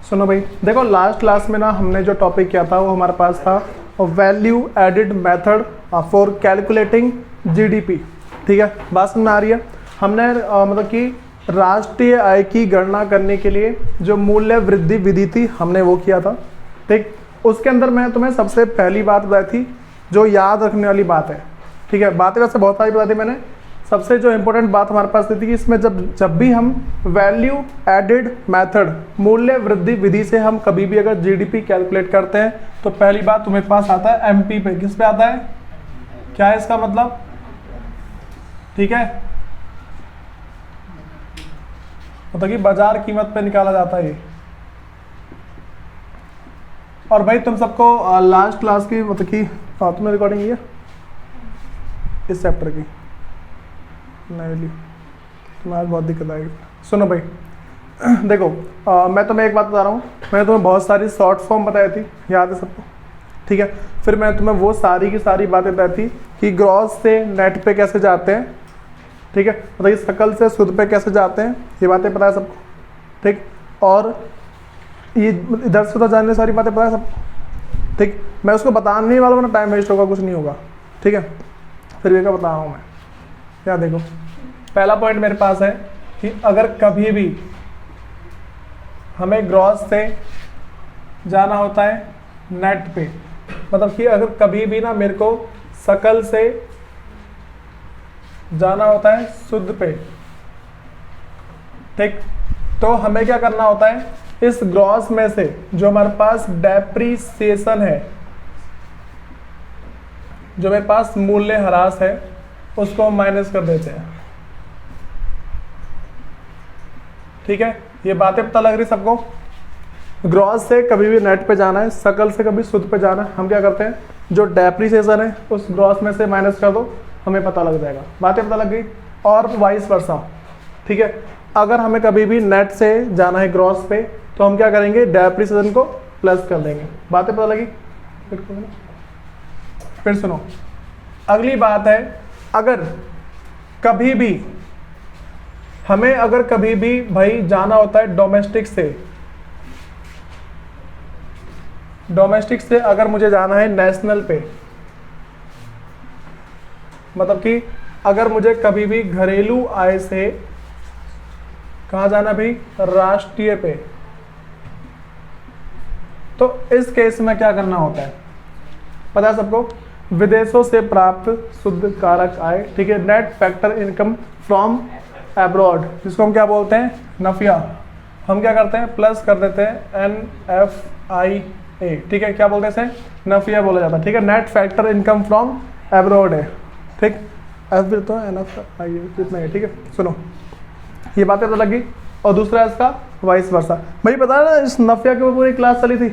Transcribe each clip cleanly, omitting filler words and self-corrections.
सुनो भाई, देखो लास्ट क्लास में ना हमने जो टॉपिक किया था वो हमारे पास था value added method for calculating GDP. ठीक है, बात समझ में आ रही है। हमने मतलब कि राष्ट्रीय आय की गणना करने के लिए जो मूल्य वृद्धि विधि थी हमने वो किया था। ठीक, उसके अंदर मैं तुम्हें सबसे पहली बात बताई थी जो याद रखने वाली बात है। ठीक है, बातें वैसे बहुत सारी बताई थी मैंने, सबसे जो इंपॉर्टेंट बात हमारे पास थी कि इसमें जब भी हम वैल्यू एडिड मेथड मूल्य वृद्धि विधि से हम कभी भी अगर जीडीपी कैलकुलेट करते हैं तो पहली बात तुम्हारे पास आता है एमपी पे। किस पे आता है, क्या है इसका मतलब? ठीक है, मतलब कि बाजार कीमत पे निकाला जाता है ये। और भाई तुम सबको लास्ट क्लास की मतलब कि तुम्हें रिकॉर्डिंग है इस चैप्टर की नहीं ली, तुम्हें आज बहुत दिक्कत आएगी। सुनो भाई देखो मैं तुम्हें एक बात बता रहा हूँ, मैंने तुम्हें बहुत सारी शॉर्ट फॉर्म बताई थी, याद है सबको? ठीक है, फिर मैं तुम्हें वो सारी की सारी बातें बताई थी कि ग्रॉस से नेट पे कैसे जाते हैं। ठीक है, मतलब कि सकल से शुद्ध पे कैसे जाते हैं, ये बातें पता है सबको? ठीक, और ये इधर से उधर जानने सारी बातें पता है सबको? ठीक, मैं उसको बताने नहीं वाला, वरना टाइम वेस्ट होगा, कुछ नहीं होगा। ठीक है, फिर भी क्या बता रहा हूँ मैं, क्या देखो पहला पॉइंट मेरे पास है कि अगर कभी भी हमें ग्रॉस से जाना होता है नेट पे, मतलब कि अगर कभी भी ना मेरे को सकल से जाना होता है शुद्ध पे, ठीक, तो हमें क्या करना होता है, इस ग्रॉस में से जो हमारे पास डेप्रीसिएशन है, जो मेरे पास मूल्य ह्रास है, उसको हम माइनस कर देते हैं। ठीक है, ये बातें पता लग रही सबको? ग्रॉस से कभी भी नेट पे जाना है, सकल से कभी शुद्ध पे जाना है, हम क्या करते हैं, जो डेप्रीसिएशन है उस ग्रॉस में से माइनस कर दो, हमें पता लग जाएगा। बातें पता लग गई? और वाइस वर्सा। ठीक है, अगर हमें कभी भी नेट से जाना है ग्रॉस पे तो हम क्या करेंगे, डेप्रीसिएशन को प्लस कर देंगे। बातें पता लगी? फिर सुनो, अगली बात है, अगर कभी भी हमें अगर कभी भी भाई जाना होता है डोमेस्टिक से अगर मुझे जाना है नेशनल पे, मतलब कि अगर मुझे कभी भी घरेलू आय से कहाँ जाना भाई, राष्ट्रीय पे, तो इस केस में क्या करना होता है पता है सबको? विदेशों से प्राप्त शुद्ध कारक आय, ठीक है, net factor income from abroad, जिसको हम क्या बोलते हैं, नफिया, हम क्या करते हैं, प्लस कर देते हैं NFIA। ठीक है, क्या बोलते हैं इसे, नफिया बोला जाता है। ठीक है, net factor income from abroad है। ठीक, फिर तो NFIA कितना है। ठीक है, सुनो ये बातें तो लगी। और दूसरा इसका वाइस वर्सा, भाई पता है ना इस नफिया के ऊपर पूरी क्लास चली थी।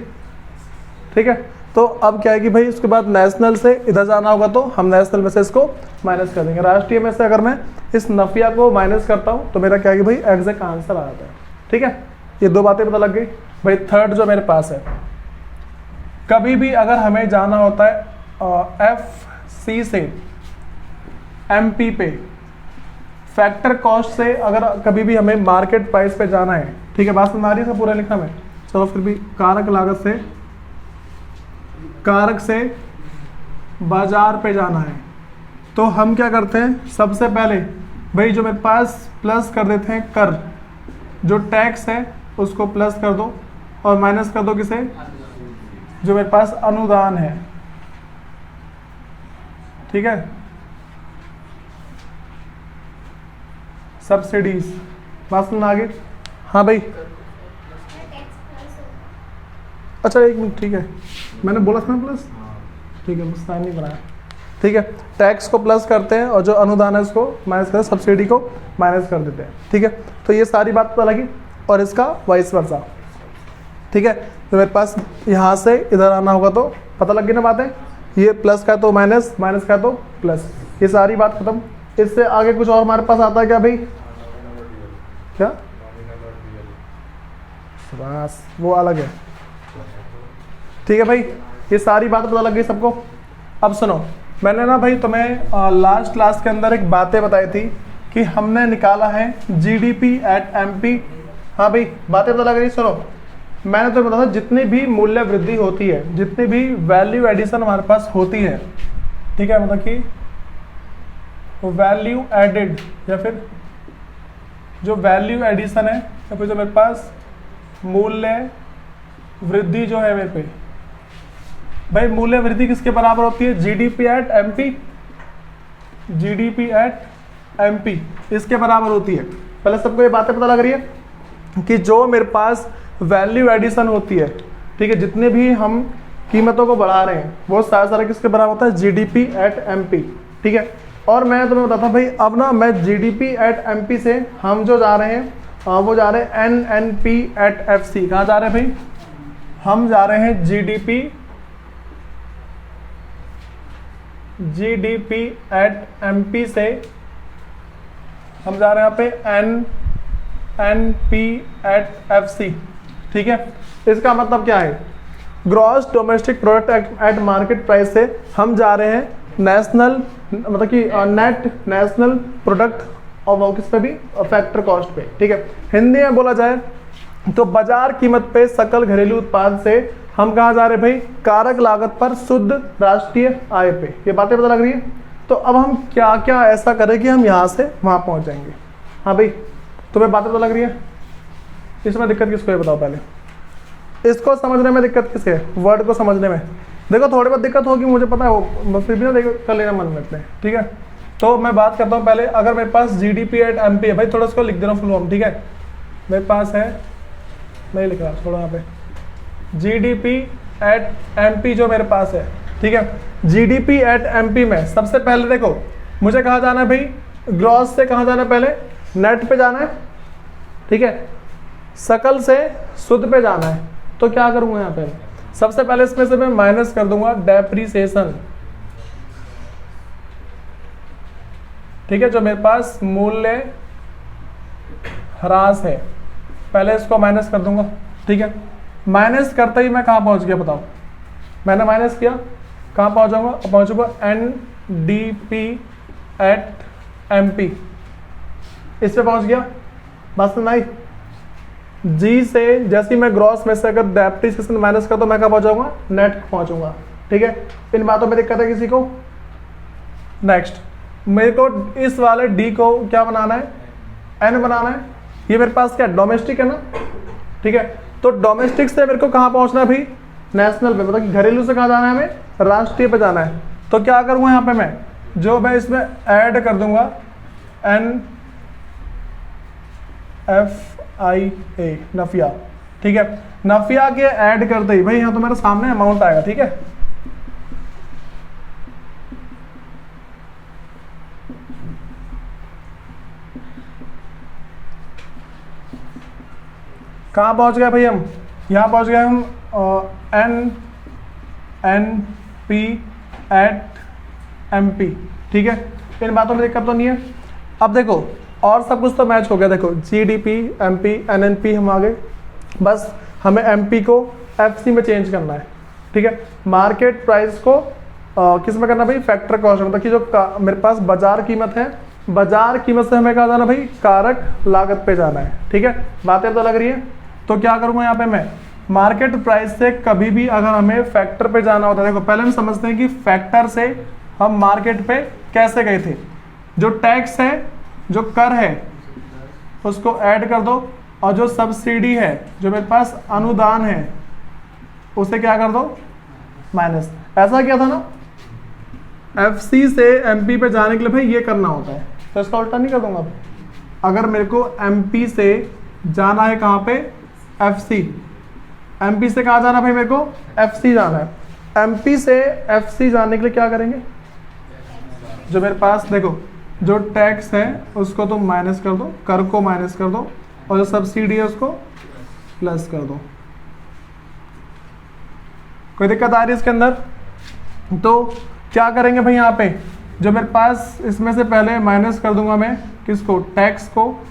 ठीक है, तो अब क्या है कि भाई उसके बाद नेशनल से इधर जाना होगा तो हम नेशनल में से इसको माइनस कर देंगे, राष्ट्रीय में से अगर मैं इस नफिया को माइनस करता हूँ तो मेरा क्या है कि भाई एग्जैक्ट आंसर आ जाता है। ठीक है, ये दो बातें पता लग गई। भाई थर्ड जो मेरे पास है, कभी भी अगर हमें जाना होता है FC से MP पे, फैक्टर कॉस्ट से अगर कभी भी हमें मार्केट प्राइस पे जाना है। ठीक है, बात समझ आ रही है पूरा लिखना में? चलो फिर भी कारक लागत से बाजार पे जाना है तो हम क्या करते हैं, सबसे पहले भाई जो मेरे पास प्लस कर देते हैं कर, जो टैक्स है उसको प्लस कर दो और माइनस कर दो किसे, जो मेरे पास अनुदान है। ठीक है, सब्सिडीज, बात सुनना आगे? हाँ भाई, अच्छा एक मिनट, ठीक है, मैंने बोला था ना प्लस, ठीक है, बस नहीं बनाया। ठीक है, टैक्स को प्लस करते हैं और जो अनुदान है उसको माइनस करते हैं, सब्सिडी को माइनस कर देते हैं। ठीक है, तो ये सारी बात पता लगी। और इसका वाइस वर्सा। ठीक है, तो मेरे पास यहाँ से इधर आना होगा तो पता लग गई ना बातें, ये प्लस का तो माइनस, माइनस का तो प्लस, ये सारी बात खत्म। इससे आगे कुछ और हमारे पास आता है क्या भाई? क्या? बस वो अलग है। ठीक है भाई, ये सारी बात पता लग गई सबको। अब सुनो, मैंने ना भाई तुम्हें लास्ट क्लास के अंदर एक बातें बताई थी कि हमने निकाला है जीडीपी एट एमपी। हाँ भाई, बातें पता लग रही, सुनो। मैंने तो बताया जितनी भी मूल्य वृद्धि होती है, जितनी भी वैल्यू एडिशन हमारे पास होती है, ठीक है, मतलब कि वैल्यू एडेड या फिर जो वैल्यू एडिशन है या फिर जो मेरे पास मूल्य वृद्धि जो है मेरे पे, भाई मूल्य वृद्धि किसके बराबर होती है? GDP at MP, GDP at MP इसके बराबर होती है। पहले सबको ये बातें पता लग रही है कि जो मेरे पास वैल्यू एडिशन होती है, ठीक है, जितने भी हम कीमतों को बढ़ा रहे हैं वो सारा किसके बराबर होता है? जीडीपी एट एमपी, ठीक है। और मैं तुम्हें बताता भाई, अब ना मैं जीडीपी एट एमपी से हम जो जा रहे हैं वो जा रहे हैं एनएनपी एट एफसी। कहाँ जा रहे हैं भाई? हम जा रहे हैं जीडीपी एट एमपी से हम जा रहे हैं यहाँ पे एनपी एट एफसी, ठीक है। इसका मतलब क्या है? Gross domestic product at market price से हम जा रहे हैं नेशनल, मतलब कि नेट नेशनल प्रोडक्ट और वो किस पे भी? फैक्टर कॉस्ट पे, ठीक है। हिंदी में बोला जाए तो बाजार कीमत पे सकल घरेलू उत्पाद से हम कहाँ जा रहे हैं भाई? कारक लागत पर शुद्ध राष्ट्रीय आय पे। ये बातें पता लग रही है? तो अब हम क्या क्या ऐसा करें कि हम यहाँ से वहाँ पहुँच जाएंगे। हाँ भाई, तुम्हें बातें पता लग रही है? इसमें दिक्कत किसको है बताओ पहले? इसको समझने में दिक्कत किसके है? वर्ड को समझने में। देखो थोड़ी बहुत दिक्कत होगी मुझे पता है, फिर भी ना देखो कर लेना मन में, ठीक है। तो मैं बात करता हूँ पहले, अगर मेरे पास जीडीपी एट एमपी है भाई, थोड़ा उसको लिख देना फुल फॉर्म, ठीक है। मेरे पास है, नहीं लिख रहा थोड़ा यहाँ पे, जीडीपी एट एमपी जो मेरे पास है, ठीक है। जीडीपी एट एमपी में सबसे पहले देखो मुझे कहाँ जाना है भाई? ग्रॉस से कहाँ जाना है? पहले नेट पे जाना है, ठीक है। सकल से शुद्ध पे जाना है। तो क्या करूँगा यहाँ पे? सबसे पहले इसमें से मैं माइनस कर दूंगा डेप्रीसिएशन, ठीक है, जो मेरे पास मूल्य ह्रास है, पहले इसको माइनस कर दूंगा, ठीक है। माइनस करते ही मैं कहाँ पहुंच गया बताओ? मैंने माइनस किया, कहाँ पहुंचूंगा एनडीपी एट एमपी, इस पे पहुंच गया। बस नहीं, जी से जैसे मैं ग्रॉस में से अगर डेप्रिसिएशन माइनस कर तो मैं कहाँ पहुंचाऊंगा? नेट पहुंचूंगा, ठीक है। इन बातों में दिक्कत है किसी को? नेक्स्ट, मेरे को इस वाले डी को क्या बनाना है? एन बनाना है। ये मेरे पास क्या डोमेस्टिक है ना, ठीक है। तो डोमेस्टिक से मेरे को कहाँ पहुंचना है भाई? नेशनल पे, मतलब कि घरेलू से कहाँ जाना है हमें? राष्ट्रीय पे जाना है। तो क्या करूँगा यहाँ पे मैं? जो मैं इसमें ऐड कर दूंगा एन एफ आई ए, नफिया, ठीक है। नफिया के ऐड करते ही भाई यहाँ तो मेरे सामने अमाउंट आएगा, ठीक है। कहाँ पहुंच गए भाई हम? यहाँ पहुंच गए हम N P at M P, ठीक है। इन बातों में दिक्कत तो नहीं है। अब देखो और सब कुछ तो मैच हो गया। देखो जीडीपी, एमपी, एनएनपी हम आ गए, बस हमें एमपी को एफसी में चेंज करना है, ठीक है। मार्केट प्राइस को किस में करना भाई? फैक्टर कॉस्ट, मतलब कि जो मेरे पास बाजार कीमत है, बाजार कीमत से हमें कहाँ जाना भाई? कारक लागत पे जाना है, ठीक है। बातें तो लग रही है? तो क्या करूँगा यहाँ पे मैं? मार्केट प्राइस से कभी भी अगर हमें फैक्टर पे जाना होता है, देखो पहले हम समझते हैं कि फैक्टर से हम मार्केट पे कैसे गए थे। जो टैक्स है, जो कर है, उसको ऐड कर दो, और जो सब्सिडी है, जो मेरे पास अनुदान है, उसे क्या कर दो? माइनस। ऐसा किया था ना? एफसी से एमपी पे जाने के लिए भाई ये करना होता है, तो इसका उल्टा नहीं कर दूंगा। अगर मेरे को एमपी से जाना है कहाँ पे? एफसी। एमपी से कहाँ जाना भाई? मेरे को एफसी जाना है। एमपी से एफसी जाने के लिए क्या करेंगे? जो मेरे पास देखो जो टैक्स है उसको तुम माइनस कर दो, कर को माइनस कर दो, और जो सब्सिडी है उसको प्लस कर दो। कोई दिक्कत आ रही है इसके अंदर? तो क्या करेंगे भाई यहाँ पे? जो मेरे पास इसमें से पहले माइनस कर दूंगा मैं किसको? टैक्स को,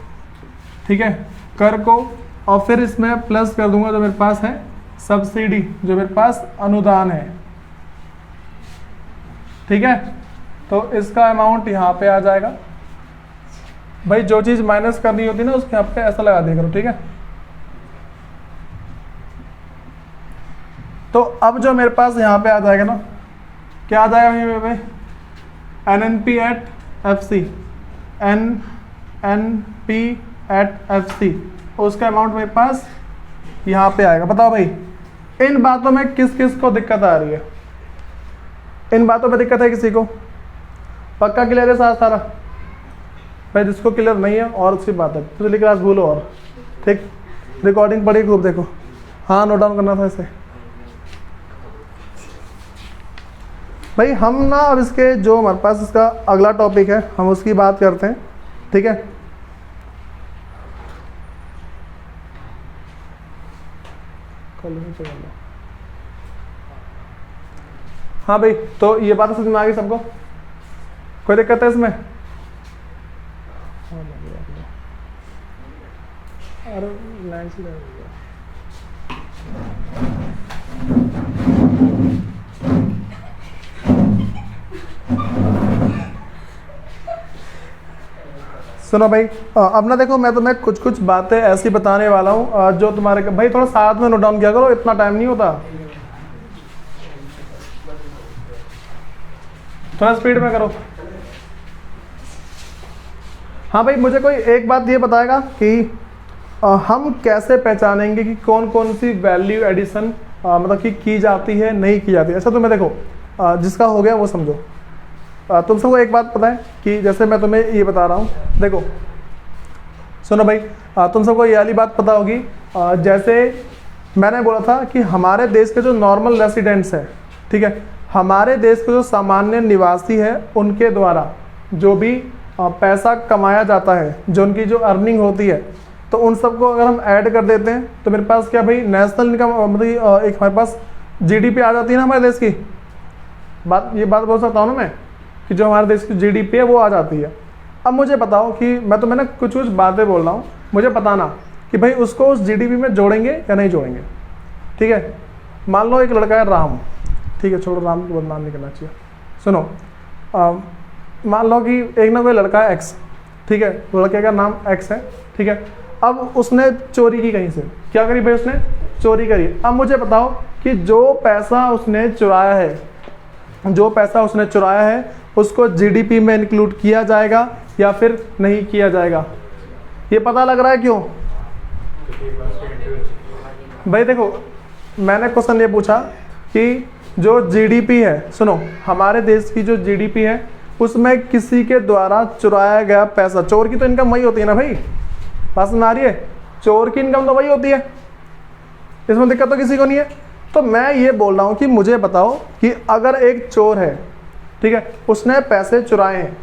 ठीक है, कर को, और फिर इसमें प्लस कर दूंगा जो मेरे पास है सब्सिडी, जो मेरे पास अनुदान है, ठीक है। तो इसका अमाउंट यहाँ पे आ जाएगा। भाई जो चीज़ माइनस करनी होती है ना उसके यहाँ पे ऐसा लगा दिया करो, ठीक है। तो अब जो मेरे पास यहाँ पे आ जाएगा ना, क्या आ जाएगा यहाँ पे, NNP at FC, NNP at FC, उसका अमाउंट मेरे पास यहाँ पे आएगा। बताओ भाई इन बातों में किस किस को दिक्कत आ रही है? इन बातों में दिक्कत है किसी को? पक्का क्लियर है सारा? भाई जिसको क्लियर नहीं है और उसकी बात है, पिछली क्लास भूलो और ठीक, रिकॉर्डिंग पड़ी खूब देखो। हाँ नोट डाउन करना था इसे। भाई हम ना अब इसके जो हमारे पास इसका अगला टॉपिक है हम उसकी बात करते हैं, ठीक है। हाँ भाई तो ये बात समझ में आ गई सबको? कोई दिक्कत है इसमें? अरे सुनो भाई, अब ना देखो मैं तुम्हें कुछ कुछ बातें ऐसी बताने वाला हूँ जो तुम्हारे, भाई थोड़ा साथ में नोट डाउन किया करो, इतना टाइम नहीं होता, थोड़ा स्पीड में करो। हाँ भाई मुझे कोई एक बात ये बताएगा कि हम कैसे पहचानेंगे कि कौन कौन सी वैल्यू एडिशन मतलब कि की जाती है नहीं की जाती है। अच्छा तुम्हें देखो जिसका हो गया वो समझो। तुम सबको एक बात पता है कि जैसे मैं तुम्हें ये बता रहा हूँ, देखो सुनो भाई, तुम सबको ये वाली बात पता होगी, जैसे मैंने बोला था कि हमारे देश के जो नॉर्मल रेसिडेंट्स हैं, ठीक है, हमारे देश के जो सामान्य निवासी है उनके द्वारा जो भी पैसा कमाया जाता है, जो उनकी जो अर्निंग होती है, तो उन सबको अगर हम ऐड कर देते हैं तो मेरे पास क्या भाई नेशनल इनकम मतलब एक हमारे पास GDP आ जाती है ना हमारे देश की। ये बात बोल सकता हूँ ना मैं कि जो हमारे देश की GDP है वो आ जाती है। अब मुझे बताओ कि मैं तो मैंने कुछ कुछ बातें बोल रहा हूँ, मुझे बताना कि भाई उसको उस GDP में जोड़ेंगे या नहीं जोड़ेंगे, ठीक है। मान लो एक लड़का है राम, ठीक है, छोड़ो राम को बदनाम नहीं करना चाहिए। सुनो मान लो कि एक ना कोई लड़का है X, ठीक है, लड़के का नाम X है, ठीक है। अब उसने चोरी की कहीं से, क्या करी भाई उसने चोरी करी। अब मुझे बताओ कि जो पैसा उसने चुराया है उसको GDP में इंक्लूड किया जाएगा या फिर नहीं किया जाएगा? ये पता लग रहा है क्यों? भाई देखो मैंने क्वेश्चन ये पूछा कि जो GDP है, सुनो हमारे देश की जो GDP है उसमें किसी के द्वारा चुराया गया पैसा, चोर की तो इनकम वही होती है ना भाई, बात समझ आ रही है? चोर की इनकम तो वही होती है, इसमें दिक्कत तो किसी को नहीं है। तो मैं ये बोल रहा हूँ कि मुझे बताओ कि अगर एक चोर है, ठीक है, उसने पैसे चुराए हैं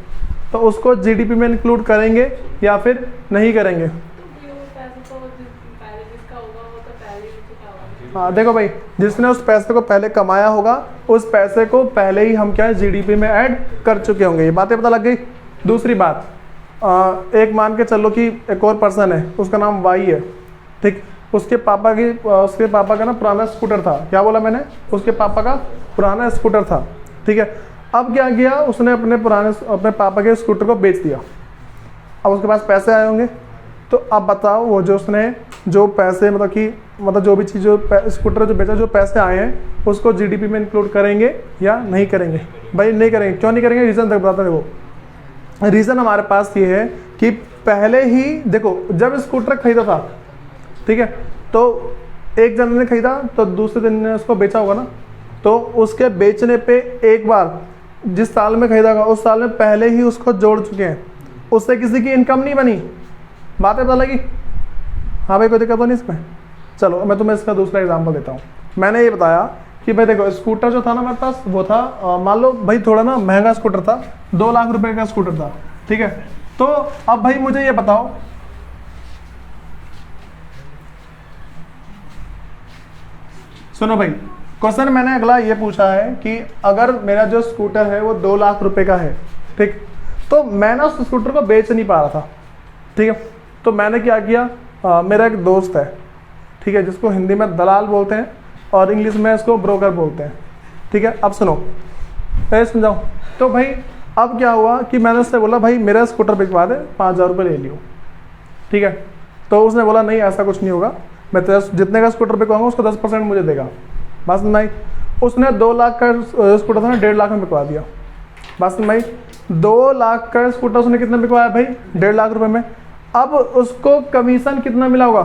तो उसको GDP में इंक्लूड करेंगे या फिर नहीं करेंगे? हाँ देखो भाई, जिसने उस पैसे को पहले कमाया होगा उस पैसे को पहले ही हम क्या है GDP में ऐड कर चुके होंगे। ये बातें पता लग गई। दूसरी बात, एक मान के चलो कि एक और पर्सन है, उसका नाम Y है, ठीक, उसके पापा का ना पुराना स्कूटर था, क्या बोला मैंने, उसके पापा का पुराना स्कूटर था, ठीक है। अब क्या किया उसने, अपने पापा के स्कूटर को बेच दिया। अब उसके पास पैसे आए होंगे, तो अब बताओ वो जो उसने जो पैसे मतलब जो भी चीज़ जो स्कूटर जो बेचा, जो पैसे आए हैं उसको GDP में इंक्लूड करेंगे या नहीं करेंगे? भाई नहीं करेंगे। क्यों नहीं करेंगे? रीज़न तक बताता है। वो रीज़न हमारे पास ये है कि पहले ही देखो जब स्कूटर खरीदा था, ठीक है, तो एक जन ने खरीदा तो दूसरे दिन ने उसको बेचा होगा ना, तो उसके बेचने पे एक बार जिस साल में खरीदा होगा उस साल में पहले ही उसको जोड़ चुके हैं, उससे किसी की इनकम नहीं बनी। बातें पता लगी? हाँ भाई कोई दिक्कत तो नहीं इसमें? चलो मैं तुम्हें इसका दूसरा एग्जांपल देता हूँ। मैंने ये बताया कि भाई देखो स्कूटर जो था ना मेरे पास वो था मान लो भाई थोड़ा ना महंगा स्कूटर था, 2 लाख रुपए का स्कूटर था, ठीक है। तो अब भाई मुझे ये बताओ, सुनो भाई, क्वेश्चन मैंने अगला ये पूछा है कि अगर मेरा जो स्कूटर है वो 2 लाख रुपए का है, ठीक, तो मैं ना उस स्कूटर को बेच नहीं पा रहा था, ठीक है। तो मैंने क्या किया, मेरा एक दोस्त है, ठीक है, जिसको हिंदी में दलाल बोलते हैं और इंग्लिश में इसको ब्रोकर बोलते हैं, ठीक है। अब सुनो समझाओ। तो भाई अब क्या हुआ कि मैंने उससे बोला भाई मेरा स्कूटर बिकवा दे, 5,000 रुपये ले लियो, ठीक है। तो उसने बोला नहीं ऐसा कुछ नहीं होगा, मैं तेरा जितने का स्कूटर बिकवाऊंगा उसको 10% मुझे देगा। बात समझ में आई। उसने 2 लाख का स्कूटर था ना 1.5 लाख में बिकवा दिया। बात समझ में आई। 2 लाख का स्कूटर उसने कितना बिकवाया भाई? 1.5 लाख रुपए में। अब उसको कमीशन कितना मिला होगा?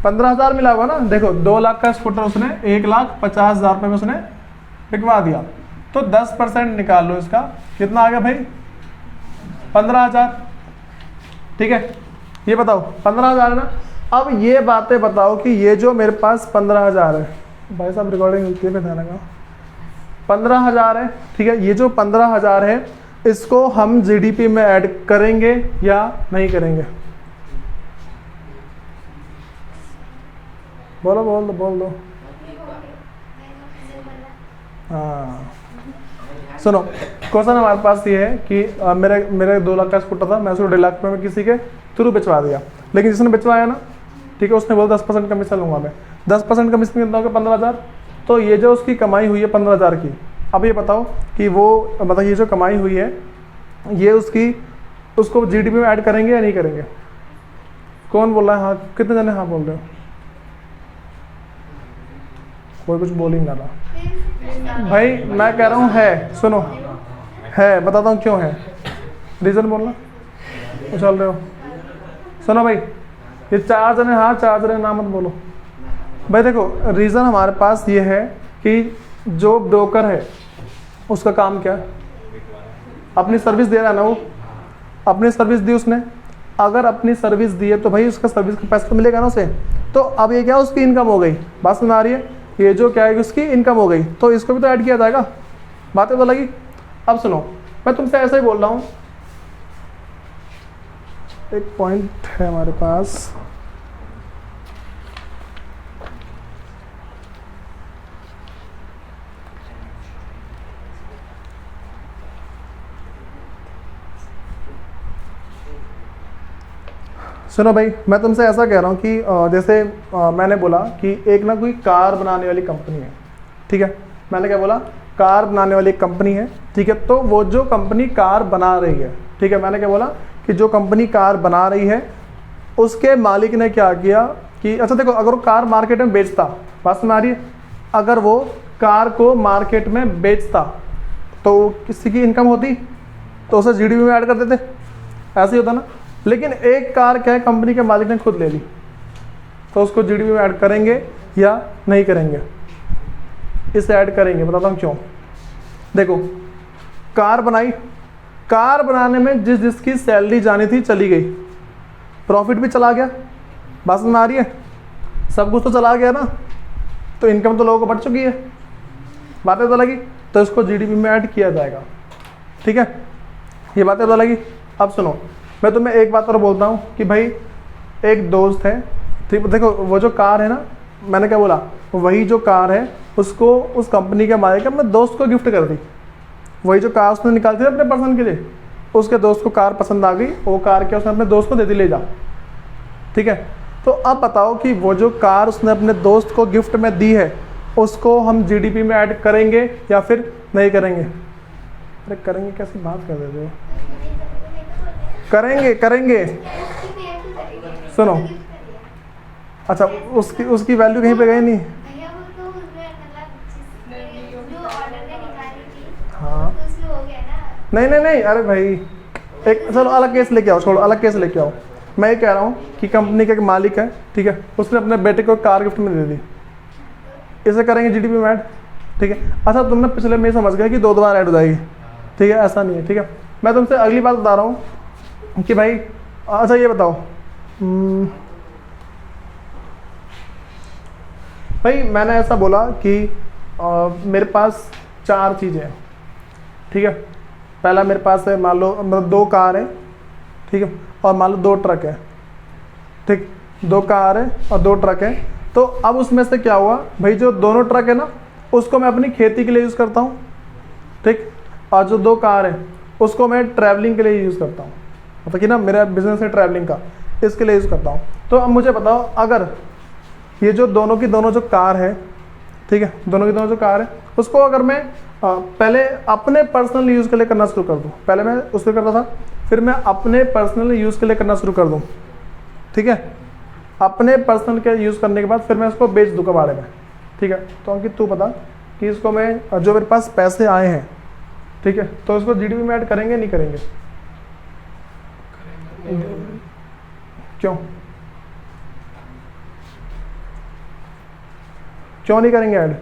15,000 मिला होगा ना। देखो 2 लाख का स्कूटर उसने 1,50,000 रुपये में उसने बिकवा दिया, तो 10% निकाल लो इसका, कितना आ गया भाई? 15,000। ठीक है, ये बताओ 15,000 है ना। अब ये बातें बताओ कि ये जो मेरे पास 15,000 है, भाई साहब रिकॉर्डिंग होती है, ध्यान रखना, 15,000 है। ठीक है, ये जो 15,000 है इसको हम जीडीपी में ऐड करेंगे या नहीं करेंगे? बोलो बोल दो बोल दो। हाँ सुनो, क्वेश्चन हमारे पास ये है कि मेरे 2 लाख का स्कूटर था, मैं उसको 1.5 लाख रुपये में किसी के थ्रू बेचवा दिया, लेकिन जिसने बेचवाया ना, ठीक है, उसने बोला 10% कमीशन लूंगा मैं। 10% कमीशन कितना होगा? 15,000। तो ये जो उसकी कमाई हुई है 15,000 की, अब ये बताओ कि वो मतलब ये जो कमाई हुई है ये उसको जीडीपी में ऐड करेंगे या नहीं करेंगे? कौन बोल रहा है हाँ? कितने जने हाँ बोल रहे हो? कोई कुछ बोल ही ना रहा भाई। मैं कह रहा हूँ है, सुनो, है, बताता हूँ क्यों है, रीजन बोलना, उछल रहे हो। सुनो भाई, ये 4 जने हाँ, 4 जने ना मत बोलो भाई। देखो रीज़न हमारे पास ये है कि जो ब्रोकर है उसका काम क्या है? अपनी सर्विस दे रहा है ना, वो अपनी सर्विस दी उसने, अगर अपनी सर्विस दी है तो भाई उसका सर्विस का पैसा तो मिलेगा ना उसे। तो अब ये क्या, उसकी इनकम हो गई। बात समझ आ रही है? ये जो क्या है उसकी इनकम हो गई, तो इसको भी तो ऐड किया जाएगा। बातें तो लगी। अब सुनो, मैं तुमसे ऐसा ही बोल रहा हूँ, एक पॉइंट है हमारे पास, सुनो भाई, मैं तुमसे ऐसा कह रहा हूँ कि जैसे मैंने बोला कि एक ना कोई कार बनाने वाली कंपनी है, ठीक है, मैंने क्या बोला? कार बनाने वाली कंपनी है, ठीक है। तो वो जो कंपनी कार बना रही है, ठीक है, मैंने क्या बोला कि जो कंपनी कार बना रही है उसके मालिक ने क्या किया कि अच्छा देखो, अगर वो कार मार्केट में बेचता, बात समझ आ रही है, अगर वो कार को मार्केट में बेचता तो किसी की इनकम होती तो उसे जीडीपी में ऐड कर देते, ऐसे ही होता ना। लेकिन एक कार क्या है, कंपनी के मालिक ने खुद ले ली, तो उसको जीडीपी में ऐड करेंगे या नहीं करेंगे? इसे ऐड करेंगे, बताता हूँ क्यों। देखो कार बनाई, कार बनाने में जिसकी सैलरी जानी थी चली गई, प्रॉफिट भी चला गया, बात समझ में आ रही है? सब कुछ तो चला गया ना, तो इनकम तो लोगों को बढ़ चुकी है, बातें तो लगी, तो इसको जीडीपी में ऐड किया जाएगा। ठीक है, ये बातें तो लगी। अब सुनो, मैं तुम्हें एक बात और बोलता हूँ कि भाई एक दोस्त है, ठीक, देखो वो जो कार है ना, मैंने क्या बोला, वही जो कार है उसको उस कंपनी के मालिक अपने दोस्त को गिफ्ट कर दी। वही जो कार उसने निकाली थी अपने पर्सन के लिए, उसके दोस्त को कार पसंद आ गई, वो कार क्या उसने अपने दोस्त को दे दी, ले जा। ठीक है, तो अब बताओ कि वो जो कार उसने अपने दोस्त को गिफ्ट में दी है उसको हम जीडीपी में ऐड करेंगे या फिर नहीं करेंगे? अरे करेंगे कैसी बात कर रहे हो? करेंगे करेंगे। सुनो, अच्छा उसकी वैल्यू कहीं पे गई नहीं। हाँ नहीं नहीं नहीं, अरे भाई एक चलो अलग केस लेके आओ, छोड़ो अलग केस लेके आओ। मैं ये कह रहा हूँ कि कंपनी का एक मालिक है, ठीक है, उसने अपने बेटे को कार गिफ्ट में दे दी, इसे करेंगे जीडीपी में ऐड? ठीक है, अच्छा तुमने पिछले में समझ गए कि 2 बार ऐड हो जाएगी, ठीक है, ऐसा नहीं है। ठीक है, मैं तुमसे अगली बात बता रहा हूँ कि भाई अच्छा ये बताओ, भाई मैंने ऐसा बोला कि मेरे पास 4 चीज़ें हैं, ठीक है। पहला मेरे पास है, मान लो मतलब 2 कार है, ठीक है, और मान लो 2 ट्रक है, ठीक, 2 कार है और 2 ट्रक है। तो अब उसमें से क्या हुआ भाई, जो दोनों ट्रक है ना उसको मैं अपनी खेती के लिए यूज़ करता हूँ, ठीक, और जो 2 कार है उसको मैं ट्रैवलिंग के लिए यूज़ करता हूँ, मतलब कि ना मेरा बिजनेस है ट्रैवलिंग का, इसके लिए यूज़ करता हूँ। तो अब मुझे बताओ, अगर ये जो दोनों की दोनों जो कार है, ठीक है, दोनों की दोनों जो कार है उसको अगर मैं पहले अपने पर्सनल यूज़ के लिए करना शुरू कर दूँ, पहले मैं उसको करता था, फिर मैं अपने पर्सनल यूज़ के लिए करना शुरू कर दूँ, ठीक है, अपने पर्सनल के यूज़ करने के बाद फिर मैं उसको बेच दूँ कबाड़े में, ठीक है। तो अंकित तू बता कि इसको मैं जो मेरे पास पैसे आए हैं, ठीक है, तो इसको जीडीपी में ऐड करेंगे नहीं करेंगे? क्यों क्यों नहीं करेंगे ऐड?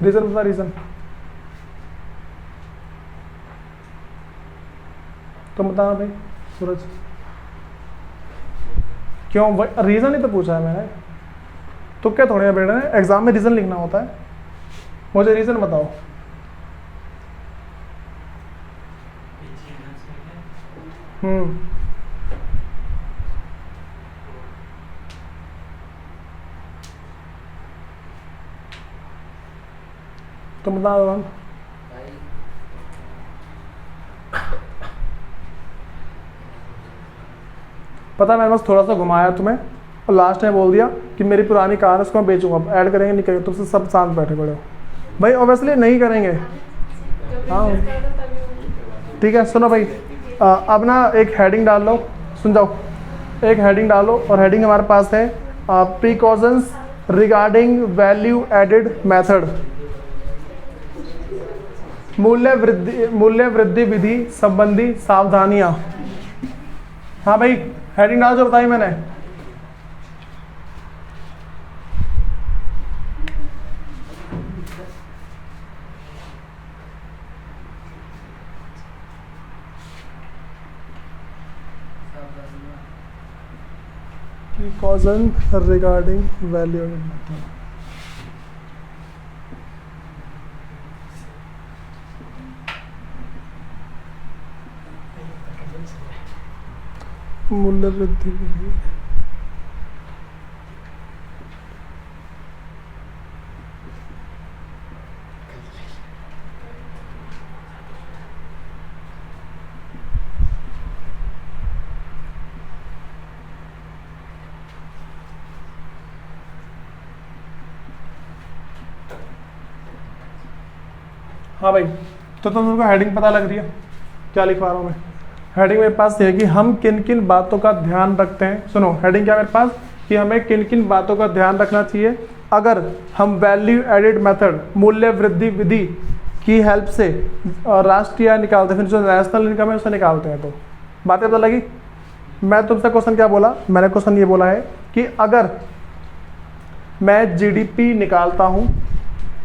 रीजन बता, रीजन तो बताना भाई सूरज। क्यों? रीजन ही तो पूछा है मैंने, तो क्या थोड़ी ना बेटा है, एग्जाम में रीजन लिखना होता है। मुझे रीजन बताओ। तो बता दो हम। पता है मैंने बस थोड़ा सा घुमाया तुम्हें और लास्ट में बोल दिया कि मेरी पुरानी कार है उसको मैं बेचूंगा, ऐड करेंगे नहीं करेंगे? तुमसे सब शांत बैठे पड़े हो भाई, ऑब्वियसली नहीं करेंगे। हाँ ठीक है, सुनो भाई, अब ना एक हेडिंग डाल लो, सुन जाओ, एक हेडिंग डालो और हेडिंग हमारे पास है precautions regarding value added method, मूल्य वृद्धि विधि संबंधी सावधानियां। हाँ भाई हेडिंग डाल जो बताई मैंने। Precaution regarding value added method. मूल्य वृद्धि विधि। हाँ भाई, तो तुमको हेडिंग पता लग रही है क्या लिखवा रहा हूँ मैं? हेडिंग मेरे पास है कि हम किन किन बातों का ध्यान रखते हैं। सुनो हेडिंग क्या मेरे पास, कि हमें किन किन बातों का ध्यान रखना चाहिए अगर हम वैल्यू एडेड मेथड, मूल्य वृद्धि विधि की हेल्प से राष्ट्रीय निकालते हैं, फिर जो नेशनल इनकम है उसे निकालते हैं। तो बातें पता लगी? मैं तुमसे क्वेश्चन क्या बोला? मैंने क्वेश्चन ये बोला है कि अगर मैं जीडीपी निकालता हूँ,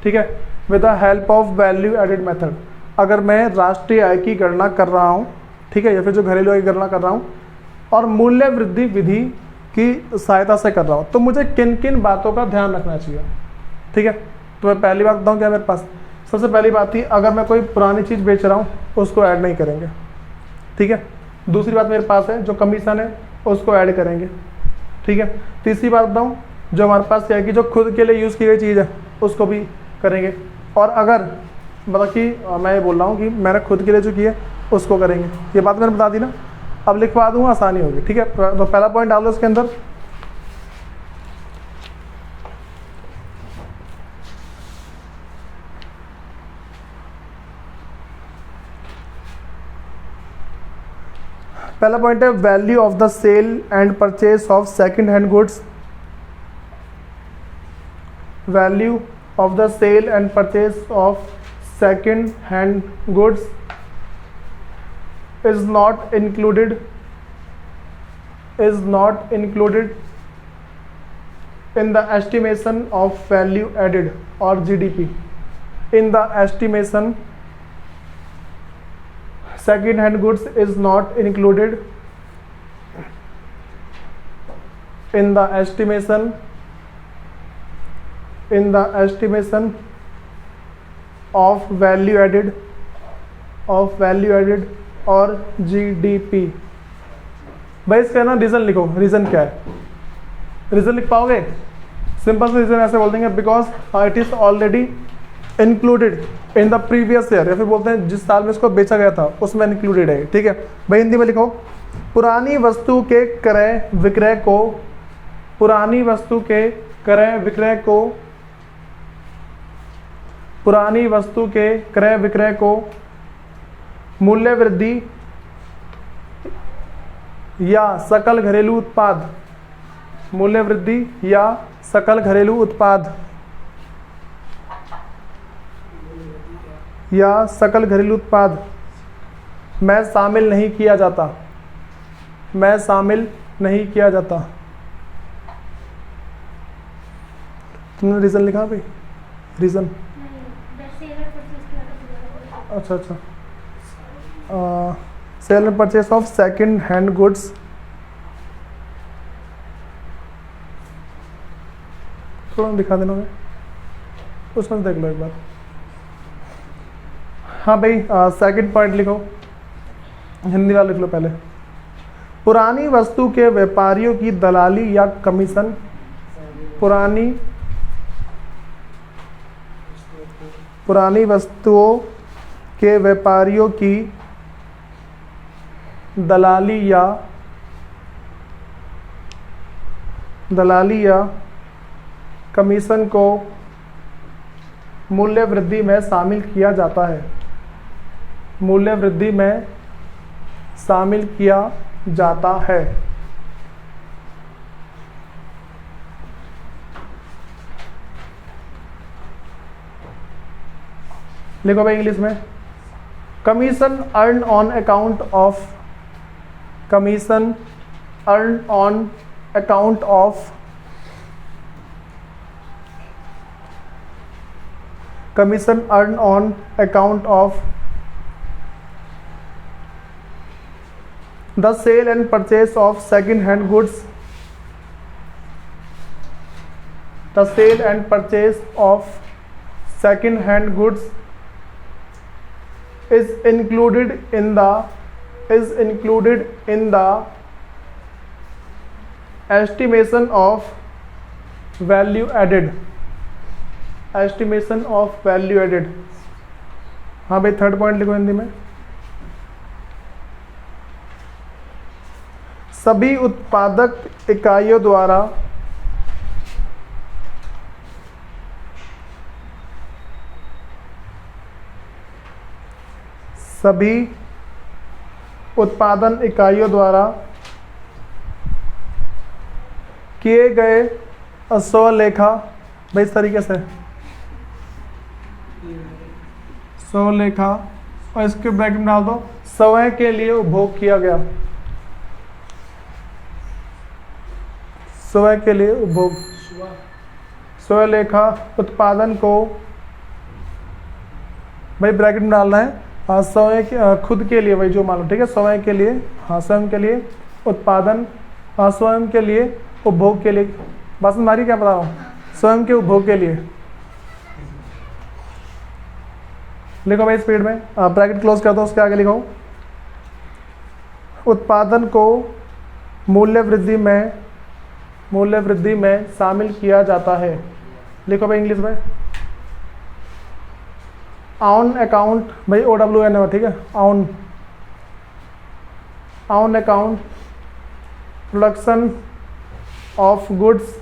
ठीक है, with the help of value added method, अगर मैं राष्ट्रीय आय की गणना कर रहा हूँ, ठीक है, या फिर जो घरेलू आय की गणना कर रहा हूँ और मूल्य वृद्धि विधि की सहायता से कर रहा हूँ, तो मुझे किन किन बातों का ध्यान रखना चाहिए? ठीक है, तो मैं पहली बात बताऊँ क्या मेरे पास? सबसे पहली बात थी, अगर मैं कोई पुरानी चीज़ बेच रहा हूँ उसको ऐड नहीं करेंगे, ठीक है। दूसरी बात मेरे पास है, जो कमीशन है उसको ऐड करेंगे, ठीक है। तीसरी बात बताऊँ, जो हमारे पास क्या है कि जो खुद के लिए यूज़ की गई चीज़ है उसको भी करेंगे। और अगर मतलब कि मैं ये बोल रहा हूँ कि मैंने खुद के लिए जो किया उसको करेंगे। ये बात मैंने बता दी ना, अब लिखवा दूँगा, आसानी होगी, ठीक है। तो पहला पॉइंट डाल दो इसके अंदर। पहला पॉइंट है value of the sale and purchase of second hand goods. Value of the sale and purchase of second hand goods is not included in the estimation of value added or GDP. In the estimation, second hand goods is not included in the estimation of value added और GDP। भाई इसका ना reason लिखो, reason क्या है? Reason लिख पाओगे? Simple से रीजन ऐसे बोल देंगे, because it is already included in the previous year, या फिर बोलते हैं जिस साल में इसको बेचा गया था उसमें इंक्लूडेड है, ठीक है। भाई हिंदी में लिखो, पुरानी वस्तु के क्रय विक्रय को, पुरानी वस्तु के क्रय विक्रय को, पुरानी वस्तु के क्रय विक्रय को मूल्य वृद्धि या सकल घरेलू उत्पाद, मूल्य वृद्धि या सकल घरेलू उत्पाद या सकल घरेलू उत्पाद में शामिल नहीं किया जाता, में शामिल नहीं किया जाता। तुमने रीज़न लिखा भाई? रीज़न? अच्छा अच्छा। Sale and purchase of second hand goods, थोड़ा दिखा देना मैं, उसमें देख लो एक बार। हाँ भाई, सेकंड पॉइंट लिखो, हिंदी वाला लिख लो पहले। पुरानी वस्तु के व्यापारियों की दलाली या कमीशन, पुरानी वस्तुओं के व्यापारियों की दलाली या कमीशन को मूल्य वृद्धि में शामिल किया जाता है, मूल्य वृद्धि में शामिल किया जाता है। लिखो भाई इंग्लिश में। Commission earn on account of, commission earn on account of, commission earn on account of the sale and purchase of second hand goods, the sale and purchase of second hand goods is included in the estimation of value added, estimation of value added। हाँ भाई, third point लिखो हिंदी में। सभी उत्पादक इकाइयों द्वारा सभी उत्पादन इकाइयों द्वारा किए गए स्वलेखा, भाई इस तरीके से स्वलेखा, और इसके ब्रैकेट में डाल दो स्वयं के लिए उपभोग किया गया, स्वयं के लिए उपभोग, स्वलेखा उत्पादन को भाई ब्रैकेट में डालना है। हाँ, स्वयं खुद के लिए, भाई जो मालूम, ठीक है, स्वयं के लिए, हाँ स्वयं के लिए उत्पादन, हाँ स्वयं के लिए उपभोग के लिए, बस हमारी क्या बता रहा हूँ, स्वयं के उपभोग के लिए। लिखो भाई स्पीड में, ब्रैकेट क्लोज कर दो, उसके आगे लिखो उत्पादन को मूल्य वृद्धि में शामिल किया जाता है। लिखो भाई इंग्लिश में। ऑन अकाउंट, भाई OWN है, ठीक है, on account production of goods